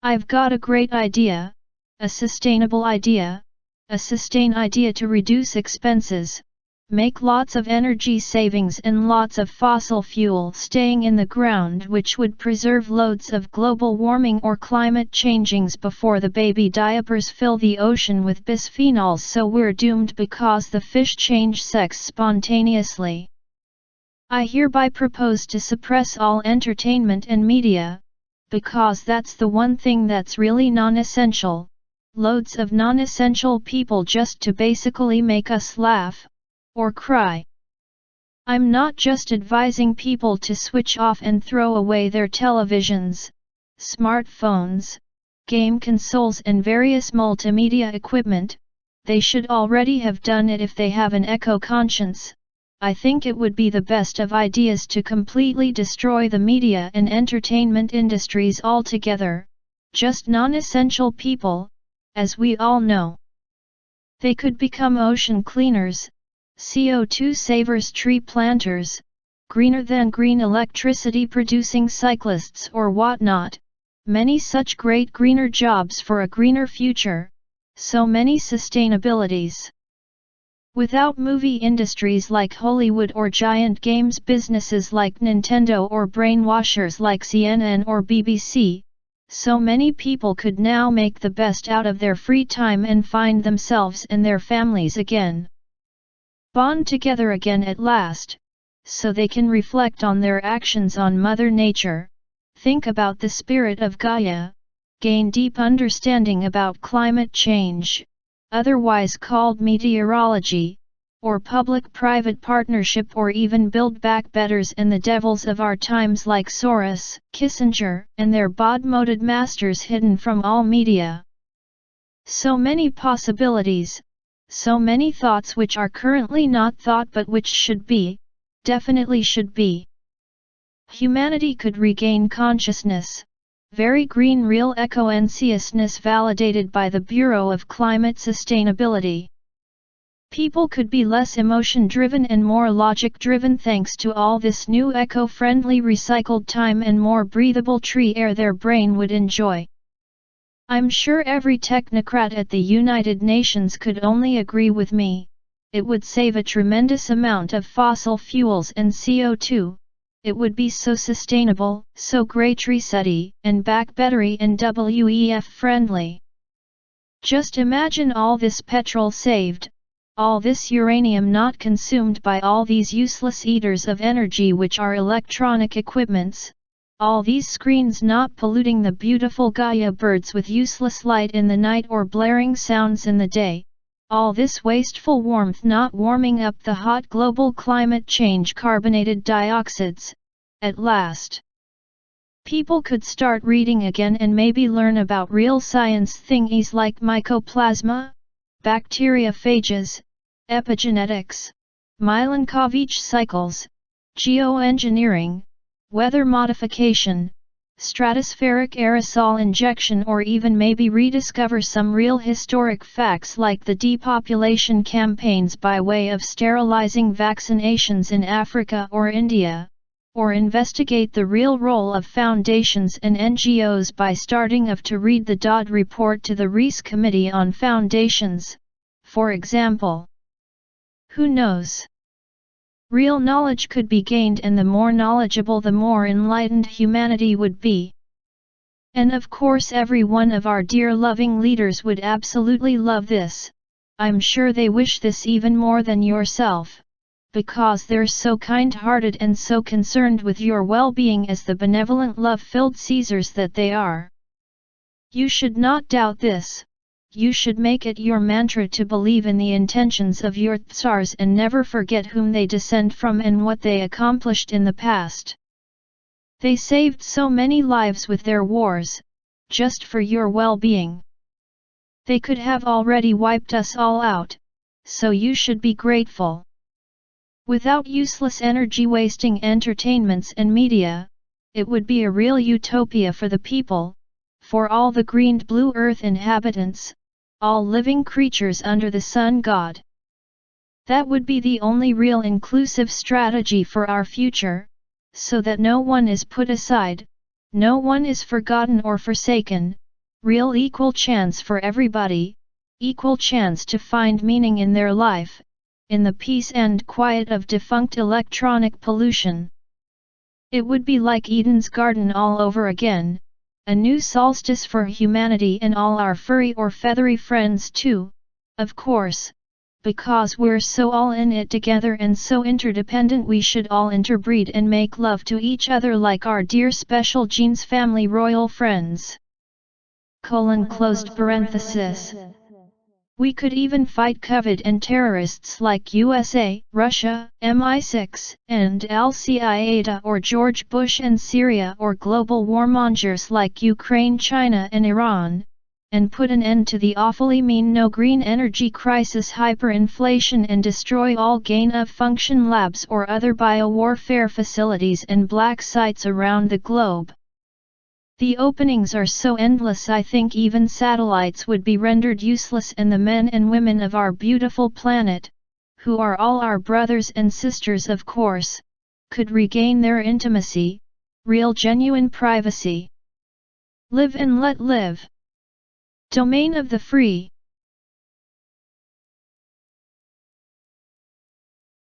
I've got a great idea, a sustainable idea, a sustain idea to reduce expenses, make lots of energy savings and lots of fossil fuel staying in the ground, which would preserve loads of global warming or climate changings before the baby diapers fill the ocean with bisphenols, so we're doomed because the fish change sex spontaneously. I hereby propose to suppress all entertainment and media, because that's the one thing that's really non-essential. Loads of non-essential people just to basically make us laugh or cry. I'm not just advising people to switch off and throw away their televisions, smartphones, game consoles and various multimedia equipment. They should already have done it if they have an eco-conscience. I think it would be the best of ideas to completely destroy the media and entertainment industries altogether, just non-essential people, as we all know. They could become ocean cleaners, CO2 savers, tree planters, greener than green electricity producing cyclists or whatnot, many such great greener jobs for a greener future, so many sustainabilities. Without movie industries like Hollywood or giant games businesses like Nintendo or brainwashers like CNN or BBC, so many people could now make the best out of their free time and find themselves and their families again. Bond together again at last, so they can reflect on their actions on Mother Nature, think about the spirit of Gaia, gain deep understanding about climate change, otherwise called meteorology, or public-private partnership, or even build back betters and the devils of our times like Soros, Kissinger, and their bod-moded masters hidden from all media. So many possibilities. So many thoughts which are currently not thought but which should be, definitely should be. Humanity could regain consciousness, very green real eco-consciousness validated by the Bureau of Climate Sustainability. People could be less emotion-driven and more logic-driven thanks to all this new eco-friendly recycled time and more breathable tree air their brain would enjoy. I'm sure every technocrat at the United Nations could only agree with me. It would save a tremendous amount of fossil fuels and CO2. It would be so sustainable, so great reset-y, and back battery and WEF friendly. Just imagine all this petrol saved, all this uranium not consumed by all these useless eaters of energy which are electronic equipments. All these screens not polluting the beautiful Gaia birds with useless light in the night or blaring sounds in the day, all this wasteful warmth not warming up the hot global climate change carbonated dioxides. At last, people could start reading again and maybe learn about real science thingies like Mycoplasma, bacteriophages, epigenetics, Milankovitch cycles, geoengineering, weather modification, stratospheric aerosol injection, or even maybe rediscover some real historic facts like the depopulation campaigns by way of sterilizing vaccinations in Africa or India, or investigate the real role of foundations and NGOs by starting to read the Dodd report to the Rees Committee on Foundations, for example. Who knows? Real knowledge could be gained, and the more knowledgeable the more enlightened humanity would be. And of course every one of our dear loving leaders would absolutely love this. I'm sure they wish this even more than yourself, because they're so kind-hearted and so concerned with your well-being as the benevolent love-filled Caesars that they are. You should not doubt this. You should make it your mantra to believe in the intentions of your tsars and never forget whom they descend from and what they accomplished in the past. They saved so many lives with their wars, just for your well-being. They could have already wiped us all out, so you should be grateful. Without useless energy-wasting entertainments and media, it would be a real utopia for the people, for all the greened blue earth inhabitants, all living creatures under the sun god. That would be the only real inclusive strategy for our future, so that no one is put aside, no one is forgotten or forsaken, Real equal chance for everybody, equal chance to find meaning in their life, in the peace and quiet of defunct electronic pollution. It would be like Eden's garden all over again, a new solstice for humanity and all our furry or feathery friends too, of course, because we're so all in it together and so interdependent. We should all interbreed and make love to each other like our dear special genes family royal friends. Closed parenthesis. We could even fight COVID and terrorists like USA, Russia, MI6, and Al-Qaeda or George Bush and Syria, or global warmongers like Ukraine, China and Iran, and put an end to the awfully mean no green energy crisis, hyperinflation, and destroy all gain-of-function labs or other biowarfare facilities and black sites around the globe. The openings are so endless, I think even satellites would be rendered useless, and the men and women of our beautiful planet, who are all our brothers and sisters of course, could regain their intimacy, real genuine privacy. Live and let live. Domain of the free.